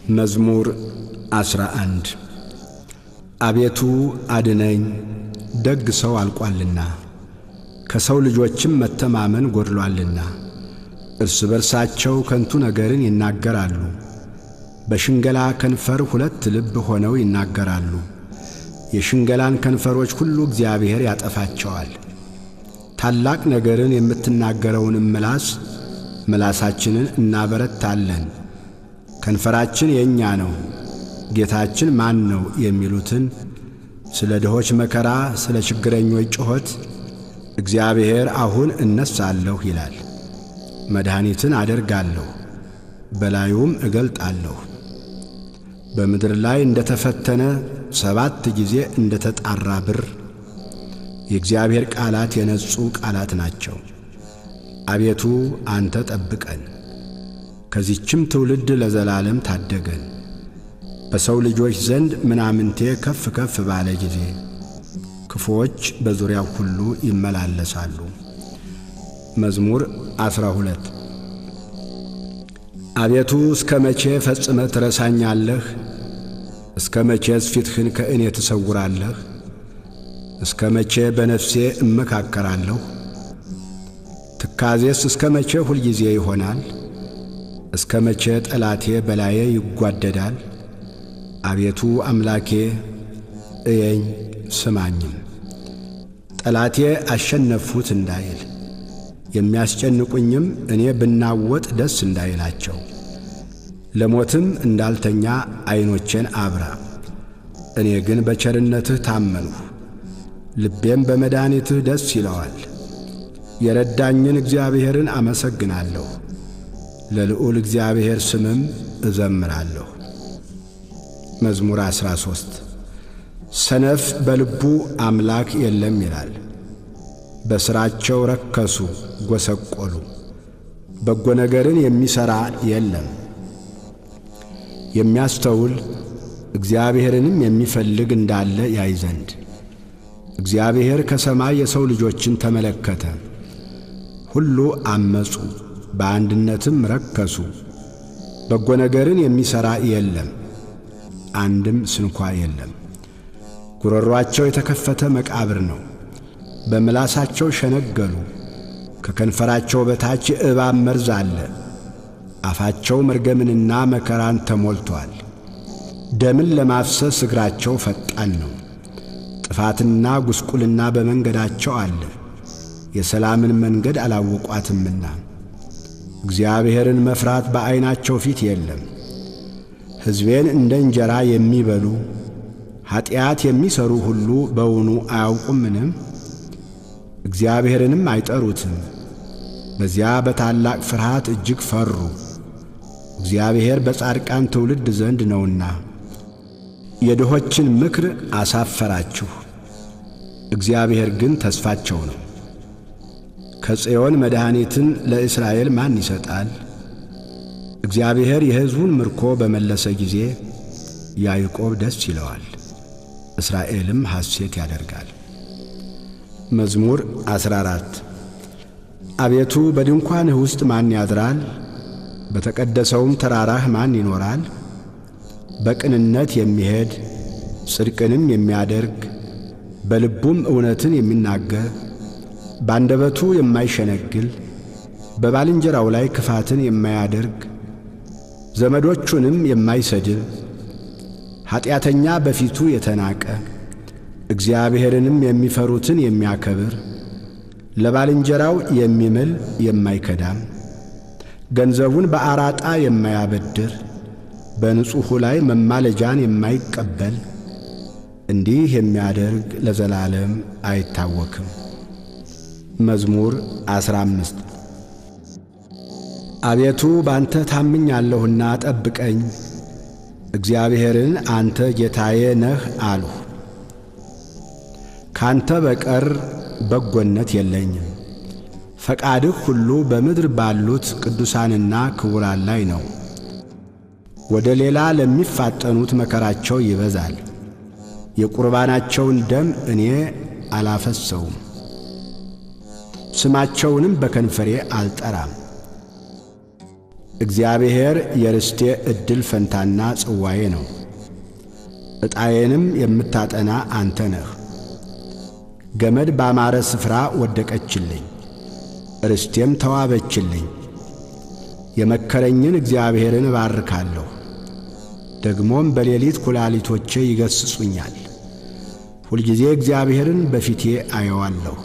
መዝሙር 11 አቤቱ አድነኝ፣ ደግ ሰው አልቋልና ከሰው ልጆችም መተማመን ጎድሏልና። እርስ በርሳቸው ከንቱ ነገርን ይናገራሉ፣ በሽንገላ ከንፈር ሁለት ልብ ሆነው ይናገራሉ። የሽንገላን ከንፈሮች ሁሉ እግዚአብሔር ያጠፋቸዋል። ታላቅ ነገርን የምትናገረውንም ምላሳችንን እናበረታለን። ከንፈራችን የእኛ ነው፣ ጌታችን ማን ነው የሚሉትን ስለ ድሆች መከራ፣ ስለ ችግረኞች ጩኸት እግዚአብሔር አሁን እነሳለሁ ይላል። መድኃኒትን አደርጋለሁ፣ በላዩም እገልጣለሁ። በምድር ላይ እንደ ተፈተነ 7 ጊዜ እንደ ተጣራ ብር የእግዚአብሔር ቃላት የነጹ ቃላት ናቸው። አቤቱ አንተ ጠብቀን፣ ከዚህችም ትውልድ ለዘላለም ታደገን። በሰው ልጆች ዘንድ ምናምንቴ ከፍ ከፍ ባለ ጊዜ ክፉዎች በዙሪያው ሁሉ ይመላለሳሉ። መዝሙር 12 አቤቱ እስከ መቼ ፈጽመህ ትረሳኛለህ? እስከ መቼስ ፊትህን ከእኔ ትሰውራለህ? እስከ መቼ በነፍሴ እመካከራለሁ? ትካዜስ እስከ መቼ ሁልጊዜ ይሆናል? እስከ መቼ ጠላቴ በላዬ ይጓደዳል? አቤቱ አምላኬ እየኝ ስማኝም። ጠላቴ አሸነፍሁት እንዳይል የሚያስጨንቁኝም እኔ ብናወጥ ደስ እንዳይላቸው። ለሞትም እንዳልተኛ ዐይኖቼን አብራ። እኔ ግን በቸርነትህ ታመንሁ፣ ልቤም በመድኃኒትህ ደስ ይለዋል። የረዳኝን እግዚአብሔርን አመሰግናለሁ፣ ለልዑል እግዚአብሔር ስምም እዘምራለሁ። መዝሙር 13 ሰነፍ በልቡ አምላክ የለም ይላል። በሥራቸው ረከሱ ጐሰቈሉ፣ በጎ ነገርን የሚሠራ የለም። የሚያስተውል እግዚአብሔርንም የሚፈልግ እንዳለ ያይ ዘንድ እግዚአብሔር ከሰማይ የሰው ልጆችን ተመለከተ። ሁሉ አመፁ፣ በአንድነትም ረከሱ። በጎ ነገርን የሚሠራ የለም፣ አንድም ስንኳ የለም። ጉሮሮአቸው የተከፈተ መቃብር ነው፣ በምላሳቸው ሸነገሉ። ከከንፈራቸው በታች የእባብ መርዝ አለ። አፋቸው መርገምንና መከራን ተሞልቶአል። ደምን ለማፍሰስ እግራቸው ፈጣን ነው። ጥፋትና ጉስቁልና በመንገዳቸው አለ፣ የሰላምን መንገድ አላወቋትምና። እግዚአብሔርን መፍራት በዐይናቸው ፊት የለም። ሕዝቤን እንደ እንጀራ የሚበሉ ኀጢአት የሚሠሩ ሁሉ በውኑ አያውቁምን? እግዚአብሔርንም አይጠሩትም። በዚያ በታላቅ ፍርሃት እጅግ ፈሩ። እግዚአብሔር በጻድቃን ትውልድ ዘንድ ነውና። የድሆችን ምክር አሳፈራችሁ፣ እግዚአብሔር ግን ተስፋቸው ነው። ከጽዮን መድኃኒትን ለእስራኤል ማን ይሰጣል? እግዚአብሔር የሕዝቡን ምርኮ በመለሰ ጊዜ ያዕቆብ ደስ ይለዋል፣ እስራኤልም ሐሴት ያደርጋል። መዝሙር 14 አቤቱ በድንኳንህ ውስጥ ማን ያድራል? በተቀደሰውም ተራራህ ማን ይኖራል? በቅንነት የሚሄድ ጽድቅንም የሚያደርግ በልቡም እውነትን የሚናገር በአንደበቱ የማይሸነግል በባልንጀራው ላይ ክፋትን የማያደርግ ዘመዶቹንም የማይሰድብ ኀጢአተኛ በፊቱ የተናቀ እግዚአብሔርንም የሚፈሩትን የሚያከብር ለባልንጀራው የሚምል የማይከዳም ገንዘቡን በአራጣ የማያበድር በንጹሑ ላይ መማለጃን የማይቀበል እንዲህ የሚያደርግ ለዘላለም አይታወክም። መዝሙር 15 አቤቱ ባንተ ታምኛለሁና ጠብቀኝ። እግዚአብሔርን አንተ ጌታዬ ነህ አልሁ። ካንተ በቀር በጎነት የለኝም። ፈቃድህ ሁሉ በምድር ባሉት ቅዱሳንና ክቡራን ላይ ነው። ወደ ሌላ ለሚፋጠኑት መከራቸው ይበዛል። የቁርባናቸውን ደም እኔ አላፈሰውም፣ ስማቸውንም በከንፈሬ አልጠራም። እግዚአብሔር የርስቴ ዕድል ፈንታና ጽዋዬ ነው። ዕጣዬንም የምታጠና አንተ ነህ። ገመድ ባማረ ስፍራ ወደቀችልኝ፣ ርስቴም ተዋበችልኝ። የመከረኝን እግዚአብሔርን እባርካለሁ። ደግሞም በሌሊት ኩላሊቶቼ ይገሥጹኛል። ሁልጊዜ እግዚአብሔርን በፊቴ አየዋለሁ።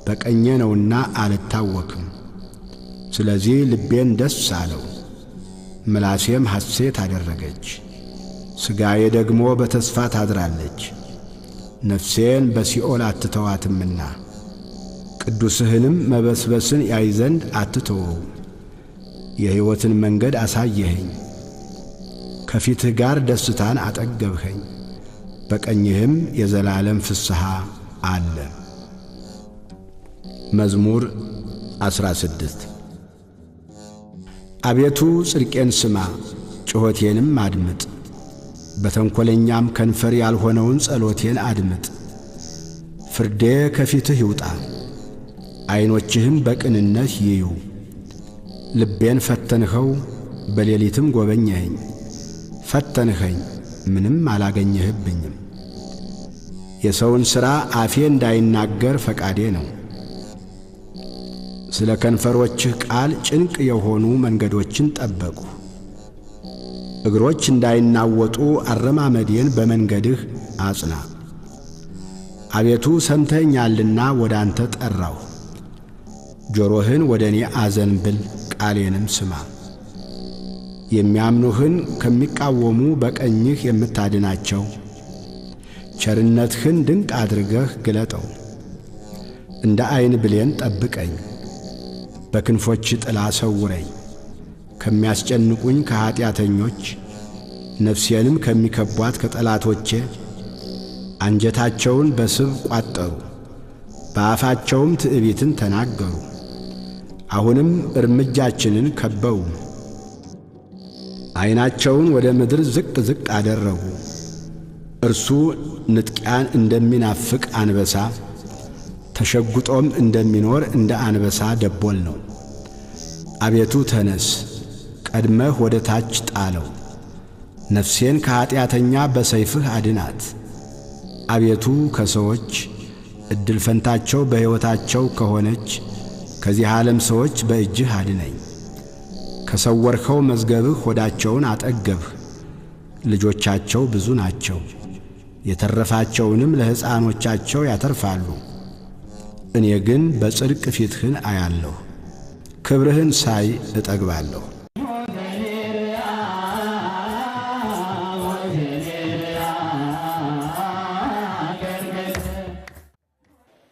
በቀኜ ነውና አልታወክም። ስለዚህ ልቤን ደስ አለው፣ ምላሴም ሐሴት አደረገች። ሥጋዬ ደግሞ በተስፋ ታድራለች። ነፍሴን በሲኦል አትተዋትምና ቅዱስህንም መበስበስን ያይ ዘንድ አትተወው። የሕይወትን መንገድ አሳየኸኝ፣ ከፊትህ ጋር ደስታን አጠገብኸኝ። በቀኝህም የዘላለም ፍስሐ አለ። መዝሙር 16 አቤቱ ጽድቄን ስማ፣ ጩኸቴንም አድምጥ። በተንኰለኛም ከንፈር ያልሆነውን ጸሎቴን አድምጥ። ፍርዴ ከፊትህ ይውጣ፣ ዐይኖችህም በቅንነት ይዩ። ልቤን ፈተንኸው፣ በሌሊትም ጐበኘኸኝ። ፈተንኸኝ፣ ምንም አላገኘህብኝም። የሰውን ሥራ አፌ እንዳይናገር ፈቃዴ ነው። ስለ ከንፈሮችህ ቃል ጭንቅ የሆኑ መንገዶችን ጠበቁ። እግሮች እንዳይናወጡ አረማመዴን በመንገድህ አጽና። አቤቱ ሰምተኸኛልና ወደ አንተ ጠራሁ። ጆሮህን ወደ እኔ አዘንብል፣ ቃሌንም ስማ። የሚያምኑህን ከሚቃወሙ በቀኝህ የምታድናቸው ቸርነትህን ድንቅ አድርገህ ግለጠው። እንደ ዐይን ብሌን ጠብቀኝ፣ በክንፎች ጥላ ሰውረኝ። ከሚያስጨንቁኝ ከኀጢአተኞች ነፍሴንም ከሚከቧት ከጠላቶቼ አንጀታቸውን በስብ ቋጠሩ፣ በአፋቸውም ትዕቢትን ተናገሩ። አሁንም እርምጃችንን ከበው፣ ዐይናቸውን ወደ ምድር ዝቅ ዝቅ አደረጉ። እርሱ ንጥቂያን እንደሚናፍቅ አንበሳ ተሸጕጦም እንደሚኖር እንደ አንበሳ ደቦል ነው። አቤቱ ተነስ፣ ቀድመህ ወደ ታች ጣለው። ነፍሴን ከኀጢአተኛ በሰይፍህ አድናት። አቤቱ ከሰዎች ዕድል ፈንታቸው በሕይወታቸው ከሆነች ከዚህ ዓለም ሰዎች በእጅህ አድነኝ። ከሰወርኸው መዝገብህ ሆዳቸውን አጠገብህ። ልጆቻቸው ብዙ ናቸው፣ የተረፋቸውንም ለሕፃኖቻቸው ያተርፋሉ። እኔ ግን በጽድቅ ፊትህን አያለሁ፣ ክብርህን ሳይ እጠግባለሁ።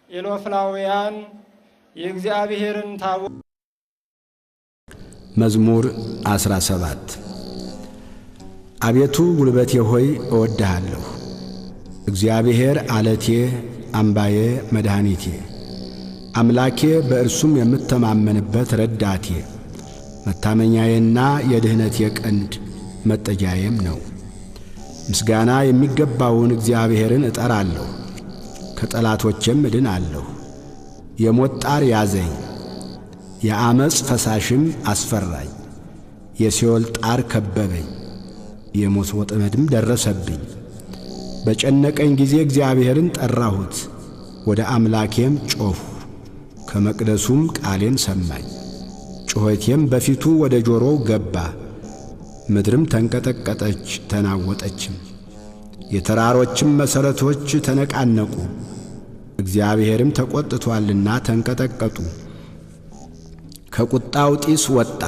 ኢሎፍላውያን የእግዚአብሔርን ታቦት። መዝሙር 17 አቤቱ ጉልበቴ ሆይ እወድሃለሁ። እግዚአብሔር ዓለቴ፣ አምባዬ፣ መድኃኒቴ፣ አምላኬ፣ በእርሱም የምተማመንበት ረዳቴ፣ መታመኛዬና የድኅነቴ ቀንድ መጠጊያዬም ነው። ምስጋና የሚገባውን እግዚአብሔርን እጠራለሁ፣ ከጠላቶቼም እድናለሁ። የሞት ጣር ያዘኝ፣ የዓመፅ ፈሳሽም አስፈራኝ። የሲኦል ጣር ከበበኝ፣ የሞት ወጥመድም ደረሰብኝ። በጨነቀኝ ጊዜ እግዚአብሔርን ጠራሁት፣ ወደ አምላኬም ጮኽሁ። ከመቅደሱም ቃሌን ሰማኝ። ጩኸቴም በፊቱ ወደ ጆሮው ገባ። ምድርም ተንቀጠቀጠች ተናወጠችም፣ የተራሮችም መሠረቶች ተነቃነቁ። እግዚአብሔርም ተቈጥቶአልና ተንቀጠቀጡ። ከቁጣው ጢስ ወጣ፣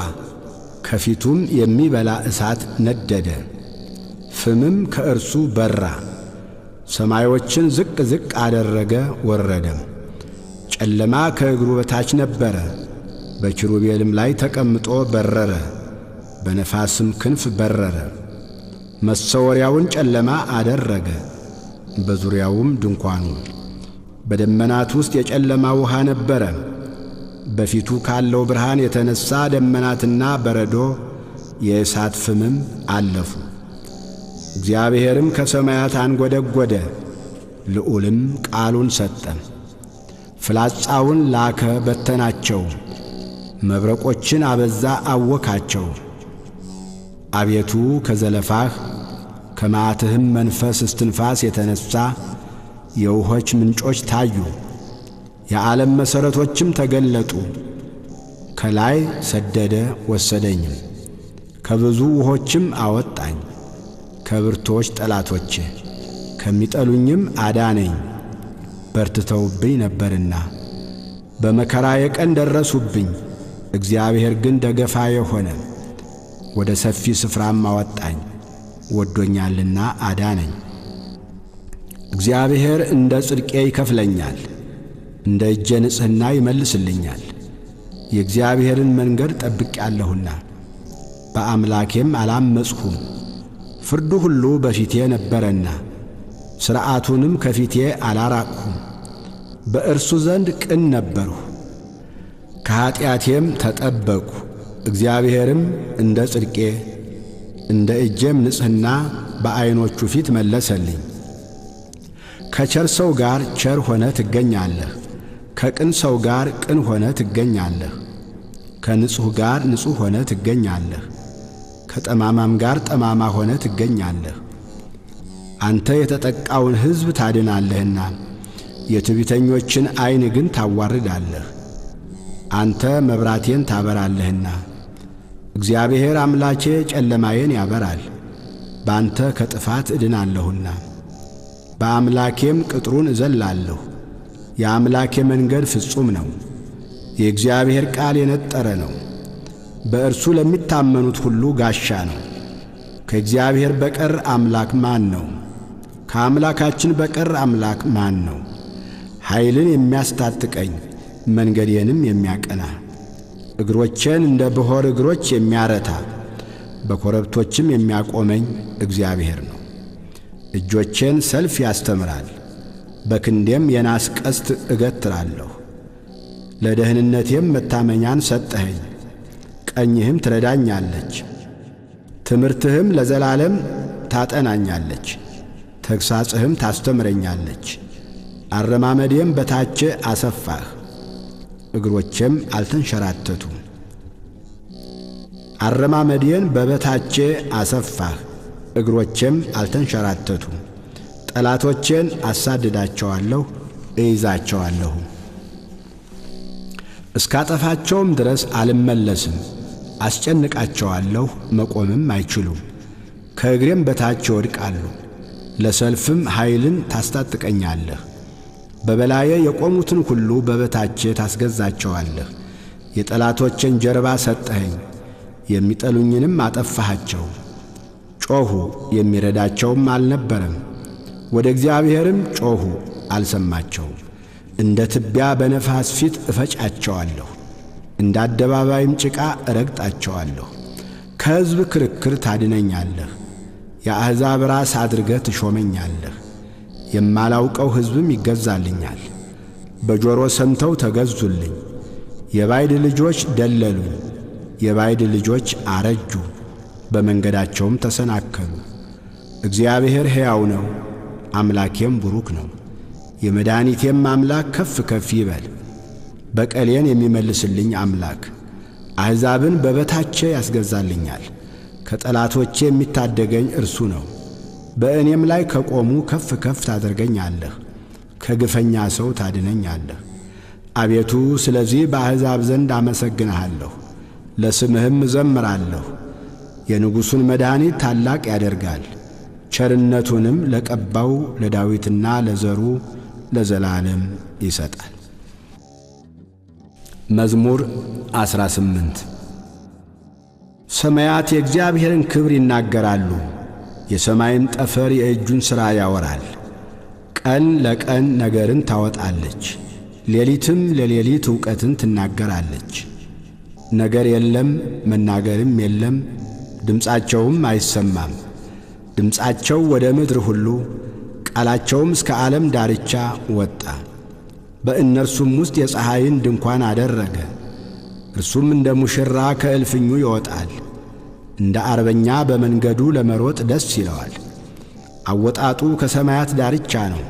ከፊቱም የሚበላ እሳት ነደደ። ፍምም ከእርሱ በራ። ሰማዮችን ዝቅ ዝቅ አደረገ ወረደም። ጨለማ ከእግሩ በታች ነበረ። በኪሩቤልም ላይ ተቀምጦ በረረ፣ በነፋስም ክንፍ በረረ። መሰወሪያውን ጨለማ አደረገ፣ በዙሪያውም ድንኳኑ። በደመናት ውስጥ የጨለማ ውሃ ነበረ። በፊቱ ካለው ብርሃን የተነሣ ደመናትና በረዶ የእሳት ፍምም አለፉ። እግዚአብሔርም ከሰማያት አንጐደጐደ፣ ልዑልም ቃሉን ሰጠ። ፍላጻውን ላከ በተናቸው፣ መብረቆችን አበዛ አወካቸው። አቤቱ ከዘለፋህ ከመዓትህም መንፈስ እስትንፋስ የተነሣ የውኆች ምንጮች ታዩ፣ የዓለም መሠረቶችም ተገለጡ። ከላይ ሰደደ ወሰደኝም፣ ከብዙ ውኆችም አወጣኝ። ከብርቶች ጠላቶቼ ከሚጠሉኝም አዳነኝ። በርትተውብኝ ነበርና በመከራዬ ቀን ደረሱብኝ። እግዚአብሔር ግን ደገፋዬ ሆነ፣ ወደ ሰፊ ስፍራም አወጣኝ። ወዶኛልና አዳነኝ። እግዚአብሔር እንደ ጽድቄ ይከፍለኛል፣ እንደ እጄ ንጽሕና ይመልስልኛል። የእግዚአብሔርን መንገድ ጠብቄአለሁና በአምላኬም አላመፅሁም። ፍርዱ ሁሉ በፊቴ ነበረና ሥርዓቱንም ከፊቴ አላራቅሁም። በእርሱ ዘንድ ቅን ነበርሁ፣ ከኀጢአቴም ተጠበቅሁ። እግዚአብሔርም እንደ ጽድቄ እንደ እጄም ንጽሕና በዐይኖቹ ፊት መለሰልኝ። ከቸር ሰው ጋር ቸር ሆነ ትገኛለህ፣ ከቅን ሰው ጋር ቅን ሆነ ትገኛለህ። ከንጹሕ ጋር ንጹሕ ሆነ ትገኛለህ፣ ከጠማማም ጋር ጠማማ ሆነ ትገኛለህ። አንተ የተጠቃውን ሕዝብ ታድናለህና የትዕቢተኞችን ዐይን ግን ታዋርዳለህ። አንተ መብራቴን ታበራለህና እግዚአብሔር አምላኬ ጨለማዬን ያበራል። በአንተ ከጥፋት እድናለሁና በአምላኬም ቅጥሩን እዘላለሁ። የአምላኬ መንገድ ፍጹም ነው፣ የእግዚአብሔር ቃል የነጠረ ነው። በእርሱ ለሚታመኑት ሁሉ ጋሻ ነው። ከእግዚአብሔር በቀር አምላክ ማን ነው? ከአምላካችን በቀር አምላክ ማን ነው? ኃይልን የሚያስታጥቀኝ መንገዴንም የሚያቀና እግሮቼን እንደ ብሖር እግሮች የሚያረታ በኮረብቶችም የሚያቆመኝ እግዚአብሔር ነው። እጆቼን ሰልፍ ያስተምራል፣ በክንዴም የናስ ቀስት እገትራለሁ። ለደህንነቴም መታመኛን ሰጠኸኝ፣ ቀኝህም ትረዳኛለች። ትምህርትህም ለዘላለም ታጠናኛለች፣ ተግሣጽህም ታስተምረኛለች። አረማመዴም በታቼ አሰፋህ፣ እግሮቼም አልተንሸራተቱም። አረማመዴን በበታቼ አሰፋህ፣ እግሮቼም አልተንሸራተቱም። ጠላቶቼን አሳድዳቸዋለሁ፣ እይዛቸዋለሁ። እስካጠፋቸውም ድረስ አልመለስም። አስጨንቃቸዋለሁ፣ መቆምም አይችሉም። ከእግሬም በታች ይወድቃሉ። ለሰልፍም ኃይልን ታስታጥቀኛለህ። በበላዬ የቆሙትን ሁሉ በበታቼ ታስገዛቸዋለህ። የጠላቶቼን ጀርባ ሰጠኸኝ፣ የሚጠሉኝንም አጠፋሃቸው። ጮኹ፣ የሚረዳቸውም አልነበረም። ወደ እግዚአብሔርም ጮኹ፣ አልሰማቸውም። እንደ ትቢያ በነፋስ ፊት እፈጫቸዋለሁ፣ እንደ አደባባይም ጭቃ እረግጣቸዋለሁ። ከሕዝብ ክርክር ታድነኛለህ፣ የአሕዛብ ራስ አድርገህ ትሾመኛለህ። የማላውቀው ሕዝብም ይገዛልኛል። በጆሮ ሰምተው ተገዙልኝ። የባዕድ ልጆች ደለሉኝ፣ የባዕድ ልጆች አረጁ፣ በመንገዳቸውም ተሰናከሉ። እግዚአብሔር ሕያው ነው፣ አምላኬም ቡሩክ ነው። የመድኃኒቴም አምላክ ከፍ ከፍ ይበል። በቀሌን የሚመልስልኝ አምላክ አሕዛብን በበታቼ ያስገዛልኛል። ከጠላቶቼ የሚታደገኝ እርሱ ነው። በእኔም ላይ ከቆሙ ከፍ ከፍ ታደርገኛለህ፣ ከግፈኛ ሰው ታድነኛለህ። አቤቱ ስለዚህ በአሕዛብ ዘንድ አመሰግንሃለሁ፣ ለስምህም እዘምራለሁ። የንጉሡን መድኃኒት ታላቅ ያደርጋል፣ ቸርነቱንም ለቀባው ለዳዊትና ለዘሩ ለዘላለም ይሰጣል። መዝሙር 18 ሰማያት የእግዚአብሔርን ክብር ይናገራሉ፣ የሰማይም ጠፈር የእጁን ሥራ ያወራል። ቀን ለቀን ነገርን ታወጣለች፣ ሌሊትም ለሌሊት ዕውቀትን ትናገራለች። ነገር የለም መናገርም የለም፣ ድምፃቸውም አይሰማም። ድምፃቸው ወደ ምድር ሁሉ ቃላቸውም እስከ ዓለም ዳርቻ ወጣ። በእነርሱም ውስጥ የፀሐይን ድንኳን አደረገ። እርሱም እንደ ሙሽራ ከእልፍኙ ይወጣል፣ እንደ አርበኛ በመንገዱ ለመሮጥ ደስ ይለዋል። አወጣጡ ከሰማያት ዳርቻ ነው፣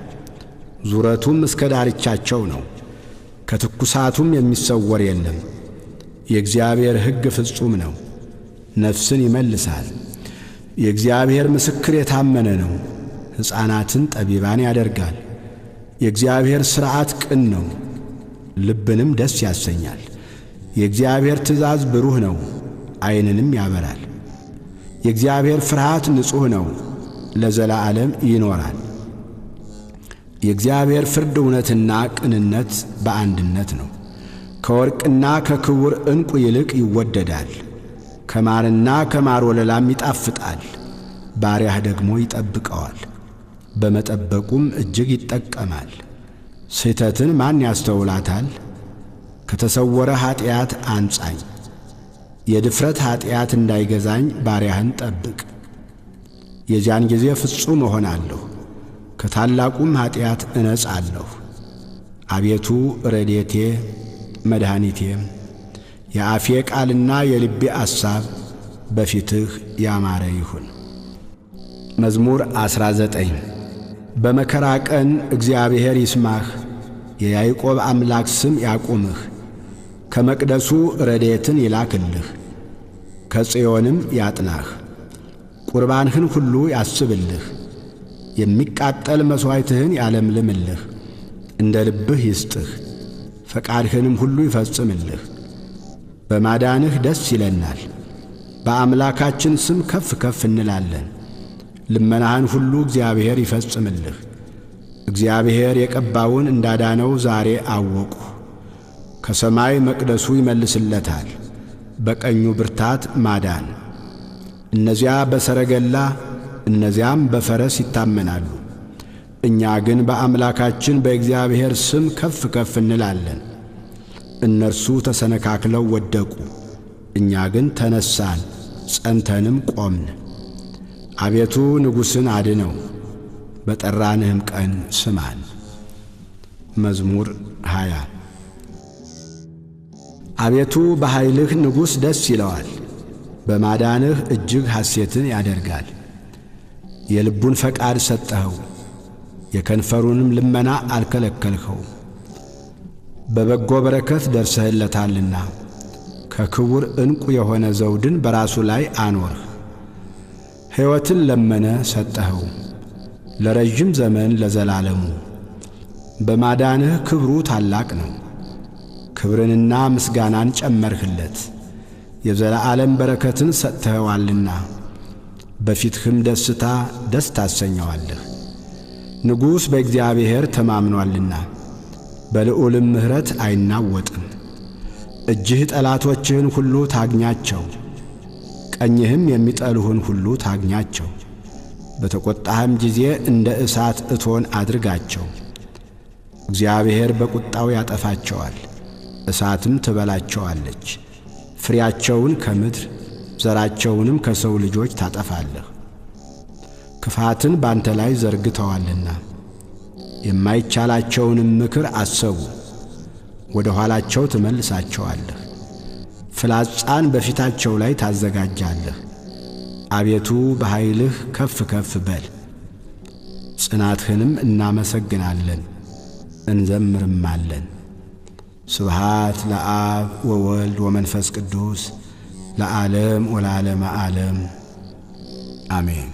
ዙረቱም እስከ ዳርቻቸው ነው። ከትኩሳቱም የሚሰወር የለም። የእግዚአብሔር ሕግ ፍጹም ነው፣ ነፍስን ይመልሳል። የእግዚአብሔር ምስክር የታመነ ነው፣ ሕፃናትን ጠቢባን ያደርጋል። የእግዚአብሔር ሥርዓት ቅን ነው፣ ልብንም ደስ ያሰኛል። የእግዚአብሔር ትእዛዝ ብሩህ ነው፣ ዐይንንም ያበራል። የእግዚአብሔር ፍርሃት ንጹሕ ነው፣ ለዘላለም ይኖራል። የእግዚአብሔር ፍርድ እውነትና ቅንነት በአንድነት ነው። ከወርቅና ከክቡር ዕንቁ ይልቅ ይወደዳል። ከማርና ከማር ወለላም ይጣፍጣል። ባሪያህ ደግሞ ይጠብቀዋል፣ በመጠበቁም እጅግ ይጠቀማል። ስሕተትን ማን ያስተውላታል? ከተሰወረ ኀጢአት አንጻኝ። የድፍረት ኀጢአት እንዳይገዛኝ ባሪያህን ጠብቅ። የዚያን ጊዜ ፍጹም እሆናለሁ፣ ከታላቁም ኀጢአት እነጻለሁ። አቤቱ ረድኤቴ መድኃኒቴም፣ የአፌ ቃልና የልቤ አሳብ በፊትህ ያማረ ይሁን። መዝሙር 19 በመከራ ቀን እግዚአብሔር ይስማህ፣ የያዕቆብ አምላክ ስም ያቁምህ። ከመቅደሱ ረድኤትን ይላክልህ፣ ከጽዮንም ያጥናህ። ቁርባንህን ሁሉ ያስብልህ፣ የሚቃጠል መሥዋዕትህን ያለምልምልህ። እንደ ልብህ ይስጥህ፣ ፈቃድህንም ሁሉ ይፈጽምልህ። በማዳንህ ደስ ይለናል፣ በአምላካችን ስም ከፍ ከፍ እንላለን። ልመናህን ሁሉ እግዚአብሔር ይፈጽምልህ። እግዚአብሔር የቀባውን እንዳዳነው ዛሬ አወቁ። ከሰማይ መቅደሱ ይመልስለታል፣ በቀኙ ብርታት ማዳን። እነዚያ በሰረገላ እነዚያም በፈረስ ይታመናሉ፣ እኛ ግን በአምላካችን በእግዚአብሔር ስም ከፍ ከፍ እንላለን። እነርሱ ተሰነካክለው ወደቁ፣ እኛ ግን ተነሳን፣ ጸንተንም ቆምን። አቤቱ ንጉሥን አድነው፣ በጠራንህም ቀን ስማን። መዝሙር 20 አቤቱ በኃይልህ ንጉሥ ደስ ይለዋል፣ በማዳንህ እጅግ ሐሴትን ያደርጋል። የልቡን ፈቃድ ሰጠኸው፣ የከንፈሩንም ልመና አልከለከልኸው። በበጎ በረከት ደርሰህለታልና ከክቡር ዕንቁ የሆነ ዘውድን በራሱ ላይ አኖርህ። ሕይወትን ለመነ ሰጠኸው፣ ለረዥም ዘመን ለዘላለሙ። በማዳንህ ክብሩ ታላቅ ነው፣ ክብርንና ምስጋናን ጨመርህለት። የዘላለም በረከትን ሰጥተኸዋልና በፊትህም ደስታ ደስ ታሰኘዋለህ። ንጉሥ በእግዚአብሔር ተማምኖአልና በልዑልም ምሕረት አይናወጥም። እጅህ ጠላቶችህን ሁሉ ታግኛቸው፣ ቀኝህም የሚጠሉህን ሁሉ ታግኛቸው። በተቈጣህም ጊዜ እንደ እሳት እቶን አድርጋቸው። እግዚአብሔር በቁጣው ያጠፋቸዋል፣ እሳትም ትበላቸዋለች። ፍሬያቸውን ከምድር ዘራቸውንም ከሰው ልጆች ታጠፋለህ። ክፋትን ባንተ ላይ ዘርግተዋልና የማይቻላቸውንም ምክር አሰቡ፣ ወደ ኋላቸው ትመልሳቸዋለህ። ፍላጻን በፊታቸው ላይ ታዘጋጃለህ። አቤቱ በኃይልህ ከፍ ከፍ በል፣ ጽናትህንም እናመሰግናለን እንዘምርማለን። ስብሃት ለአብ ወወልድ ወመንፈስ ቅዱስ ለዓለም ወለዓለመ ዓለም አሜን።